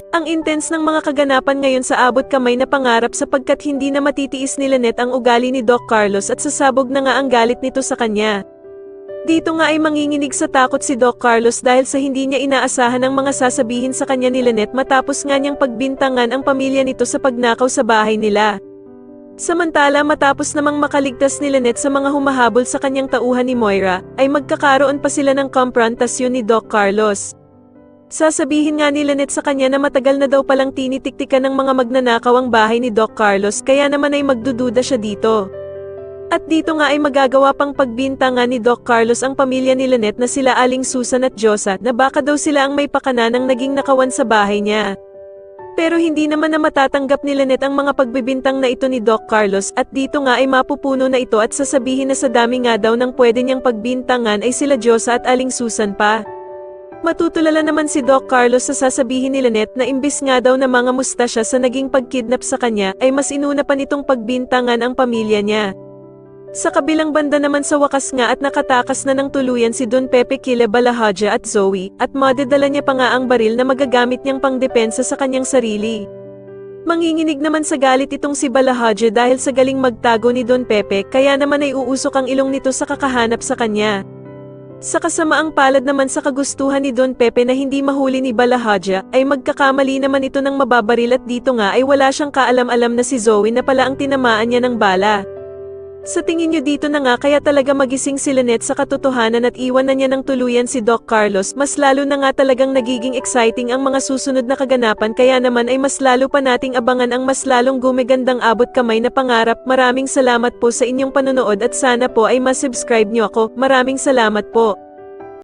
Ang intense ng mga kaganapan ngayon sa abot kamay na pangarap sapagkat hindi na matitiis ni Lynette ang ugali ni Doc Carlos at sasabog na nga ang galit nito sa kanya. Dito nga ay manginginig sa takot si Doc Carlos dahil sa hindi niya inaasahan ang mga sasabihin sa kanya ni Lynette matapos nga niyang pagbintangan ang pamilya nito sa pagnakaw sa bahay nila. Samantala matapos namang makaligtas ni Lynette sa mga humahabol sa kanyang tauhan ni Moira, ay magkakaroon pa sila ng komprontasyon ni Doc Carlos. Sasabihin nga ni Lynette sa kanya na matagal na daw palang tinitiktikan ng mga magnanakaw ang bahay ni Doc Carlos kaya naman ay magdududa siya dito. At dito nga ay magagawa pang pagbintangan ni Doc Carlos ang pamilya ni Lynette na sila Aling Susan at Josa na baka daw sila ang may pakana ng naging nakawan sa bahay niya. Pero hindi naman na matatanggap ni Lynette ang mga pagbibintang na ito ni Doc Carlos at dito nga ay mapupuno na ito at sasabihin na sa dami nga daw ng pwede niyang pagbintangan ay sila Josa at Aling Susan pa. Matutulala naman si Doc Carlos sa sasabihin ni Lynette na imbis nga daw na mga musta siya sa naging pagkidnap sa kanya ay mas inuna pa nitong pagbintangan ang pamilya niya. Sa kabilang banda naman sa wakas nga at nakatakas na ng tuluyan si Don Pepe Kille Balahaja at Zoe at madedala niya pa nga ang baril na magagamit niyang pangdepensa sa kanyang sarili. Manginginig naman sa galit itong si Balahaja dahil sa galing magtago ni Don Pepe kaya naman ay uusok ang ilong nito sa kakahanap sa kanya. Sa kasamaang palad naman sa kagustuhan ni Don Pepe na hindi mahuli ni Balahaja, ay magkakamali naman ito ng mababaril at dito nga ay wala siyang kaalam-alam na si Zoe na pala ang tinamaan niya ng bala. Sa tingin niyo dito na nga kaya talaga magising si Lynette sa katotohanan at iwan na niya ng tuluyan si Doc Carlos, mas lalo na nga talagang nagiging exciting ang mga susunod na kaganapan kaya naman ay mas lalo pa nating abangan ang mas lalong gumagandang abot kamay na pangarap. Maraming salamat po sa inyong panonood at sana po ay masubscribe niyo ako. Maraming salamat po.